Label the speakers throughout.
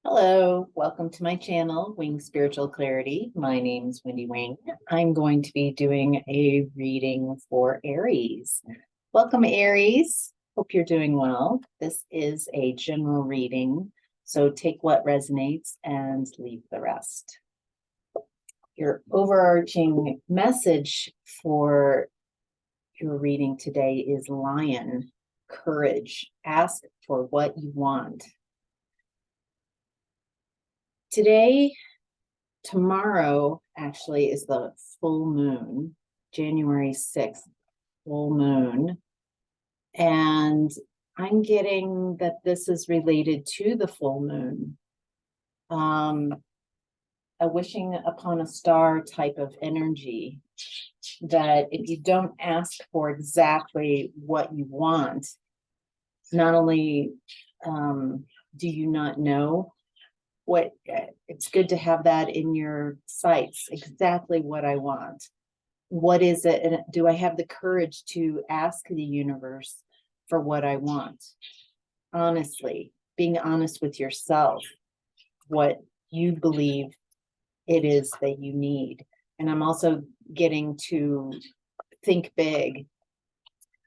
Speaker 1: Hello, welcome to my channel, WingSpiritualClarity. My name's Wendy Wing. I'm going to be doing a reading for Aries. Welcome, Aries. Hope you're doing well. This is a general reading, so take what resonates and leave the rest. Your overarching message for your reading today is Lion, courage. Ask for what you want. Tomorrow actually is the full moon, January 6th, full moon. And I'm getting that this is related to the full moon. A wishing upon a star type of energy, that if you don't ask for exactly what you want, not only do you not know what, it's good to have that in your sights, exactly what I want. What is it? And do I have the courage to ask the universe for what I want? Honestly, being honest with yourself, what you believe it is that you need. And I'm also getting to think big,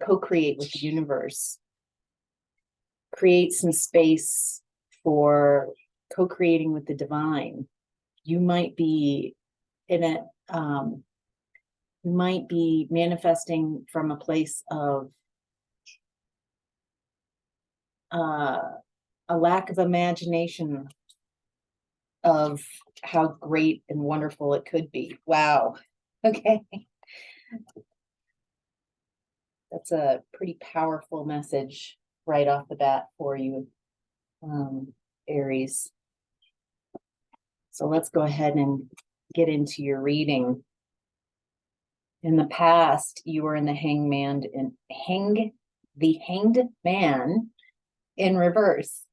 Speaker 1: co-create with the universe, create some space for co-creating with the divine. You might be in it, you might be manifesting from a place of a lack of imagination of how great and wonderful it could be. Wow. Okay. That's a pretty powerful message right off the bat for you, Aries. So let's go ahead and get into your reading. In the past, you were in the hanged man in reverse.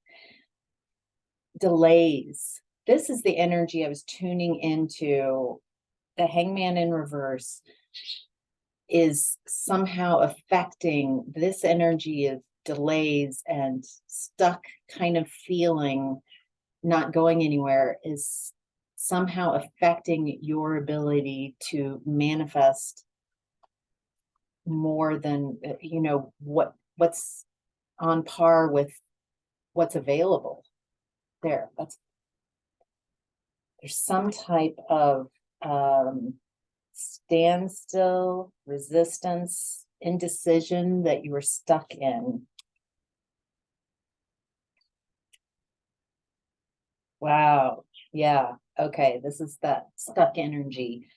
Speaker 1: Delays. This is the energy I was tuning into. The hangman in reverse is somehow affecting this energy of delays and stuck kind of feeling, not going anywhere, is somehow affecting your ability to manifest more than what's on par with what's available there. There's some type of standstill, resistance, indecision that you were stuck in. Wow. Yeah. Okay. This is that stuck energy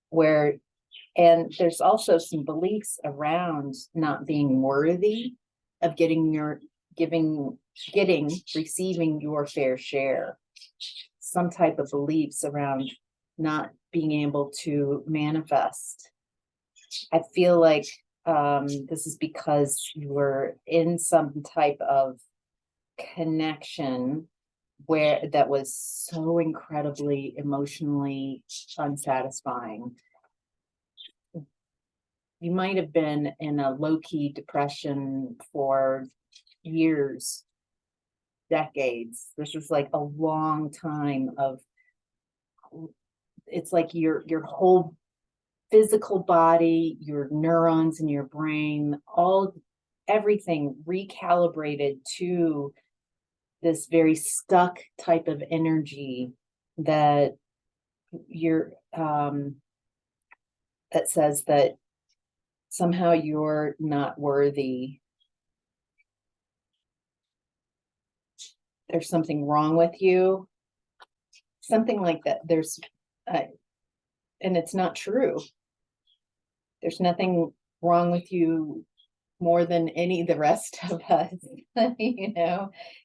Speaker 1: where, and there's also some beliefs around not being worthy of receiving your fair share. Some type of beliefs around not being able to manifest. I feel like this is because you were in some type of connection where that was so incredibly emotionally unsatisfying. You might have been in a low-key depression for years, decades. This is like a long time of, it's like your whole physical body, your neurons in your brain, everything recalibrated to this very stuck type of energy that you're that says that somehow you're not worthy. There's something wrong with you, something like that. And it's not true. There's nothing wrong with you more than any of the rest of us,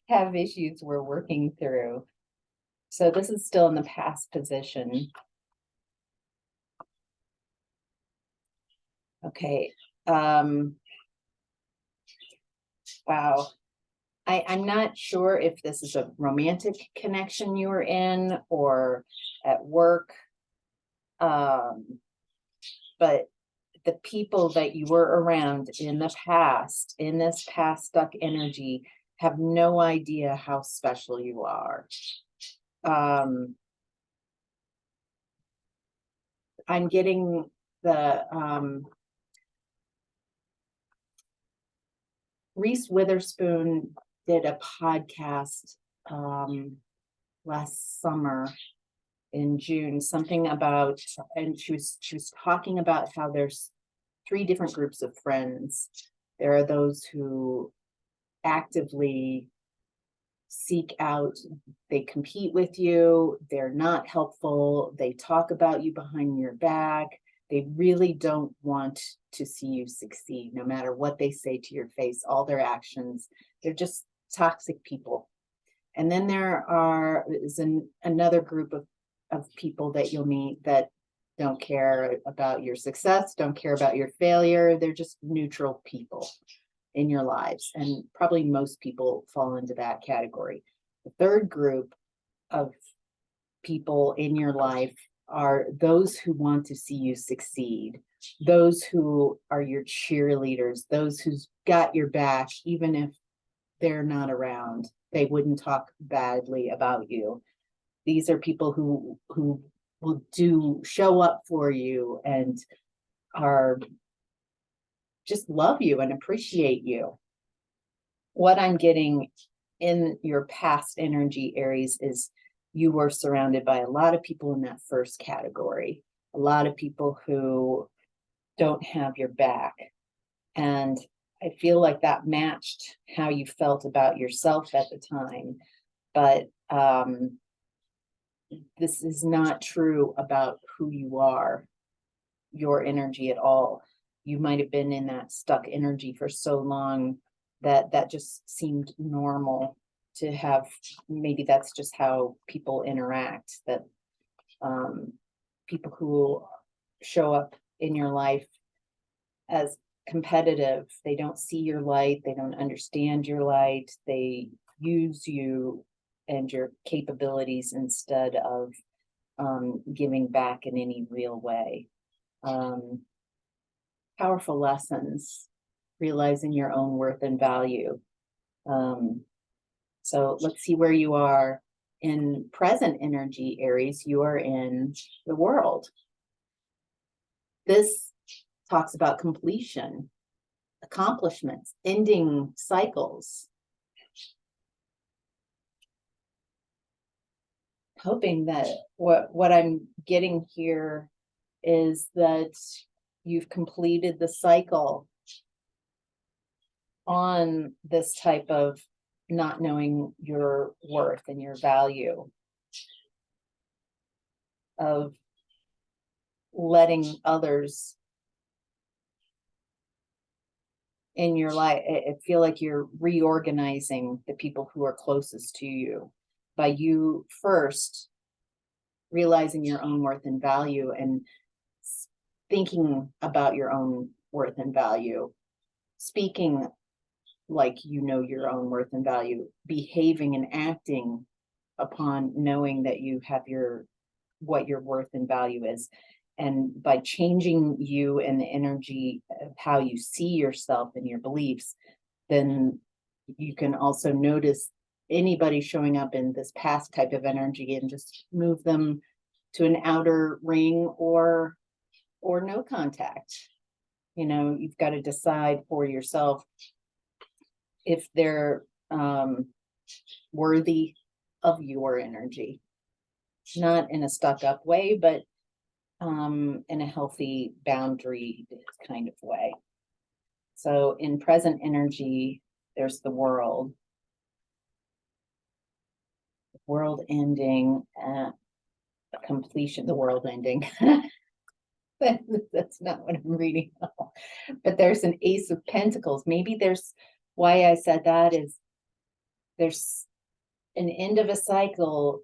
Speaker 1: have issues we're working through. So this is still in the past position. Okay. Wow. I'm not sure if this is a romantic connection you were in or at work. But the people that you were around in the past, in this past stuck energy, have no idea how special you are. I'm getting the Reese Witherspoon did a podcast last summer in June, something about, and she was talking about how there's 3 different groups of friends. There are those who actively seek out, they compete with you, they're not helpful, they talk about you behind your back, they really don't want to see you succeed, no matter what they say to your face, all their actions, they're just toxic people. And then there is another group of people that you'll meet that don't care about your success, don't care about your failure, they're just neutral people in your lives. And probably most people fall into that category. The third group of people in your life are those who want to see you succeed, those who are your cheerleaders, those who's got your back, even if they're not around, they wouldn't talk badly about you. These are people who will show up for you and are just love you and appreciate you. What I'm getting in your past energy, Aries, is you were surrounded by a lot of people in that first category, a lot of people who don't have your back. And I feel like that matched how you felt about yourself at the time. But this is not true about who you are, your energy at all. You might have been in that stuck energy for so long that just seemed normal to have. Maybe that's just how people interact, that people who show up in your life as competitive, they don't see your light, they don't understand your light, they use you and your capabilities instead of giving back in any real way. Powerful lessons, realizing your own worth and value. So let's see where you are in present energy, Aries. You are in the world. This talks about completion, accomplishments, ending cycles. Hoping that what I'm getting here is that you've completed the cycle on this type of not knowing your worth and your value, of letting others in your life. I feel like you're reorganizing the people who are closest to you by you first realizing your own worth and value and thinking about your own worth and value, speaking like you know your own worth and value, behaving and acting upon knowing that you have what your worth and value is. And by changing you and the energy of how you see yourself and your beliefs, then you can also notice anybody showing up in this past type of energy and just move them to an outer ring or no contact. You know, you've got to decide for yourself if they're worthy of your energy, not in a stuck up way, but in a healthy boundary kind of way. So in present energy, there's the world ending, completion, the world ending. That's not what I'm reading. But there's an Ace of Pentacles. Maybe why I said that is there's an end of a cycle,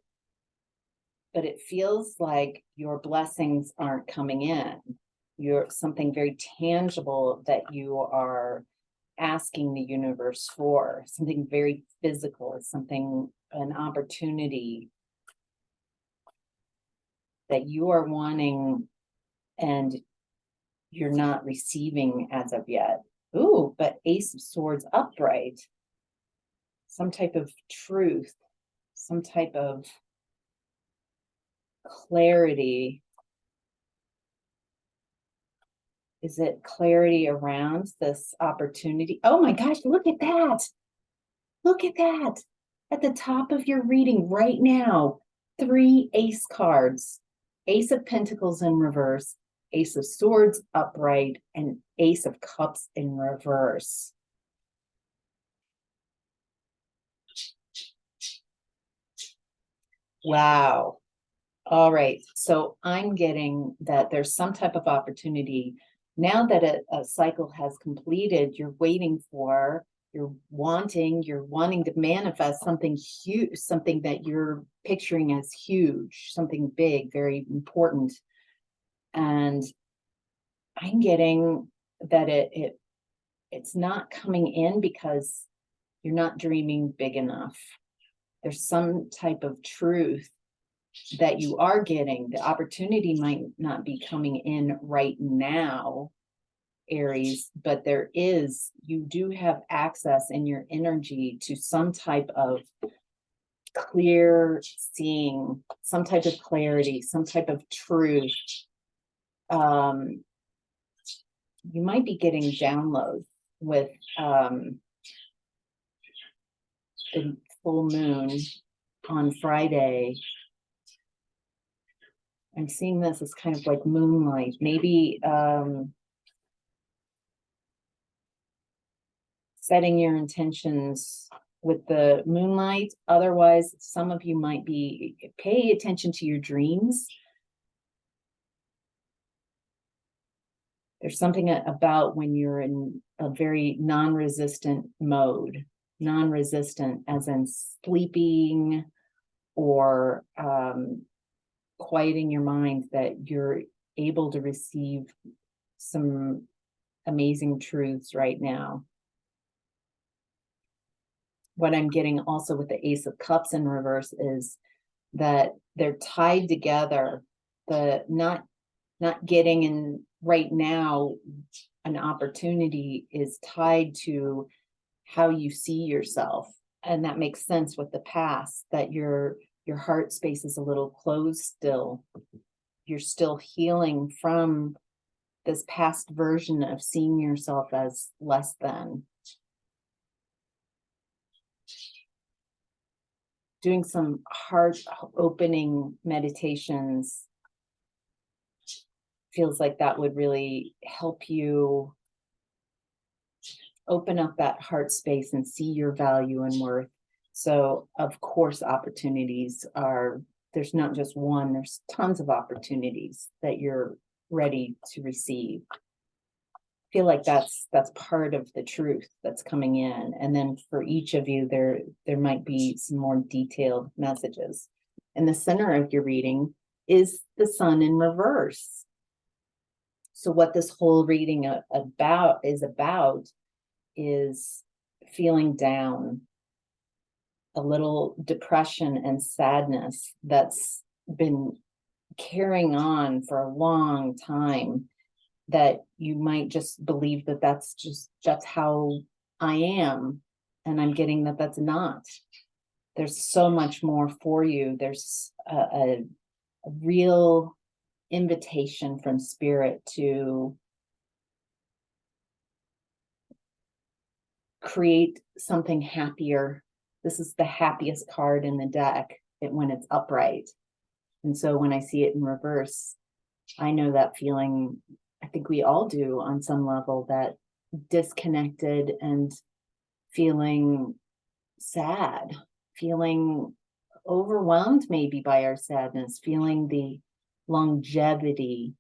Speaker 1: but it feels like your blessings aren't coming in. You're something very tangible that you are asking the universe for, something very physical, an opportunity that you are wanting and you're not receiving as of yet. Ooh, but Ace of Swords upright, some type of truth, some type of clarity. Is it clarity around this opportunity? Oh my gosh, look at that. Look at that. At the top of your reading right now, 3 ace cards. Ace of Pentacles in reverse, Ace of Swords upright, and Ace of Cups in reverse. Wow. All right. So I'm getting that there's some type of opportunity. Now that a cycle has completed, you're waiting for, you're wanting to manifest something huge, something that you're picturing as huge, something big, very important. And I'm getting that it's not coming in because you're not dreaming big enough. There's some type of truth that you are getting. The opportunity might not be coming in right now, Aries, but you do have access in your energy to some type of clear seeing, some type of clarity, some type of truth. You might be getting downloads with the full moon on Friday. I'm seeing this as kind of like moonlight, maybe setting your intentions with the moonlight. Otherwise, some of you might be pay attention to your dreams. There's something about when you're in a very non-resistant mode, non-resistant as in sleeping or quieting your mind, that you're able to receive some amazing truths right now. What I'm getting also with the Ace of Cups in reverse is that they're tied together. The not getting in right now an opportunity is tied to how you see yourself. And that makes sense with the past, that your heart space is a little closed still. You're still healing from this past version of seeing yourself as less than. Doing some heart opening meditations feels like that would really help you open up that heart space and see your value and worth. So of course, opportunities there's not just one, there's tons of opportunities that you're ready to receive. I feel like that's part of the truth that's coming in. And then for each of you, there might be some more detailed messages. In the center of your reading is the Sun in reverse. So what this whole reading is feeling down, a little depression and sadness that's been carrying on for a long time, that you might just believe that that's how I am. And I'm getting that that's not. There's so much more for you. There's a real invitation from Spirit to create something happier. This is the happiest card in the deck when it's upright. And so when I see it in reverse, I know that feeling. I think we all do on some level, that disconnected and feeling sad, feeling overwhelmed maybe by our sadness, feeling the longevity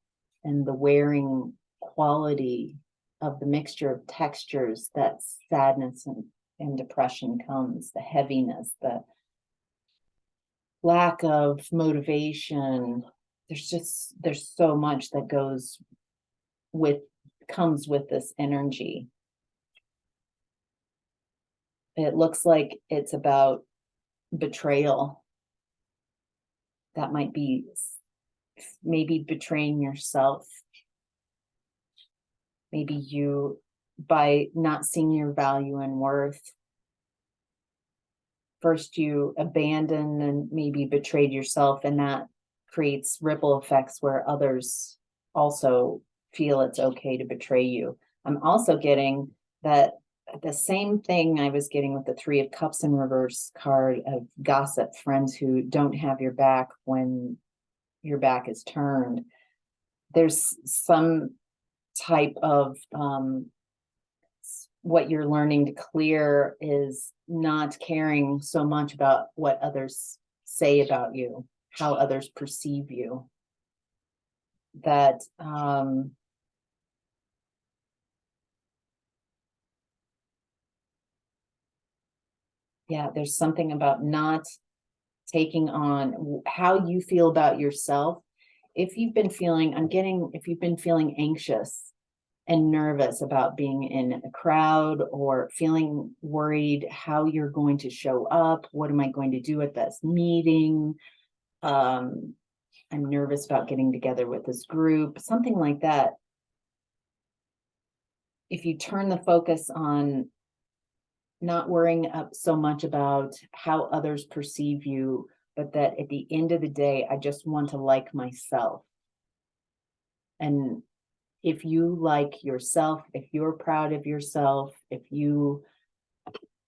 Speaker 1: and the wearing quality of the mixture of textures that sadness and depression comes, the heaviness, the lack of motivation. There's so much that comes with this energy. It looks like it's about betrayal. That might be maybe betraying yourself. Maybe you, by not seeing your value and worth, first you abandoned and maybe betrayed yourself, and that creates ripple effects where others also feel it's okay to betray you. I'm also getting that the same thing I was getting with the Three of Cups in reverse card of gossip, friends who don't have your back when your back is turned. There's some type of what you're learning to clear is not caring so much about what others say about you, how others perceive you. That yeah, there's something about not taking on how you feel about yourself. If you've been feeling, if you've been feeling anxious and nervous about being in a crowd, or feeling worried how you're going to show up, what am I going to do at this meeting? I'm nervous about getting together with this group, something like that. If you turn the focus on not worrying up so much about how others perceive you, but that at the end of the day, I just want to like myself. And if you like yourself, if you're proud of yourself, if you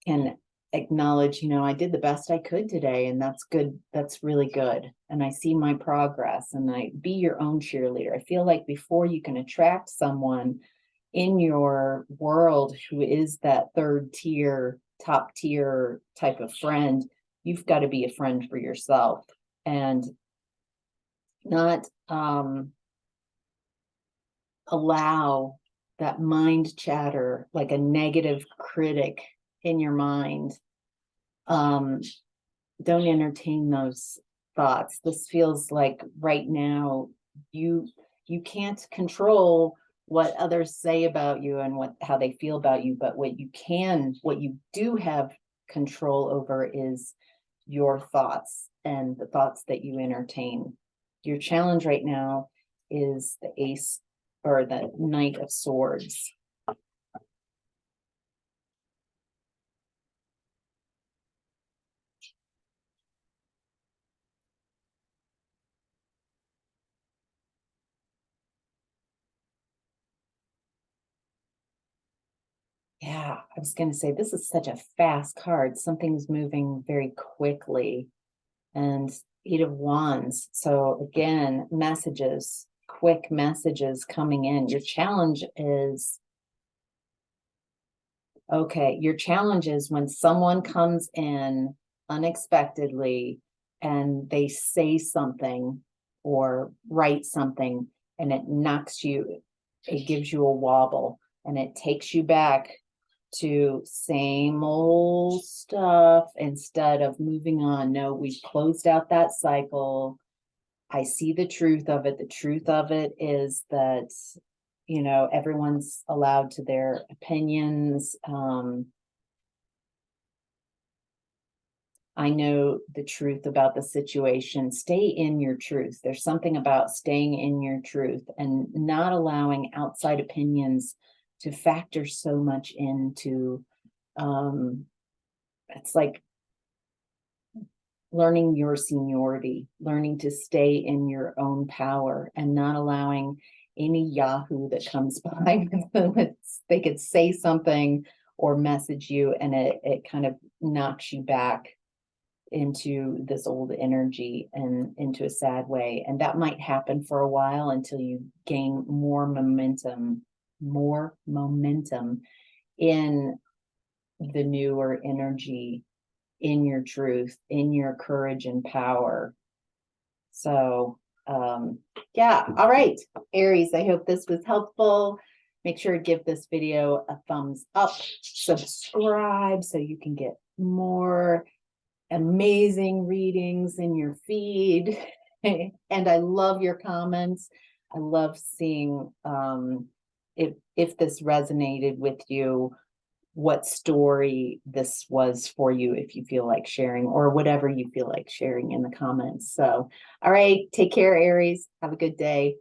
Speaker 1: can acknowledge, I did the best I could today, and that's good. That's really good. And I see my progress, and be your own cheerleader. I feel like before you can attract someone in your world who is that third tier, top tier type of friend, you've got to be a friend for yourself, and not allow that mind chatter, like a negative critic in your mind. Don't entertain those thoughts. This feels like right now you can't control what others say about you and how they feel about you, but what you do have control over is your thoughts and the thoughts that you entertain. Your challenge right now is the Ace, or the Knight of Swords. Yeah, I was going to say, this is such a fast card. Something's moving very quickly. And Eight of Wands. So again, messages, quick messages coming in. Your challenge is, okay, your challenge is when someone comes in unexpectedly and they say something or write something, and it knocks you, it gives you a wobble, and it takes you back to same old stuff instead of moving on. No, we've closed out that cycle. I see the truth of it. The truth of it is that, everyone's allowed to their opinions. I know the truth about the situation. Stay in your truth. There's something about staying in your truth and not allowing outside opinions to factor so much into, it's like learning your seniority, learning to stay in your own power and not allowing any Yahoo that comes by. They could say something or message you, and it kind of knocks you back into this old energy and into a sad way. And that might happen for a while until you gain more momentum in the newer energy, in your truth, in your courage and power. So yeah, all right, Aries, I hope this was helpful. Make sure to give this video a thumbs up, subscribe so you can get more amazing readings in your feed. And I love your comments. I love seeing if this resonated with you, what story this was for you, if you feel like sharing, or whatever you feel like sharing in the comments. So, all right, take care, Aries. Have a good day.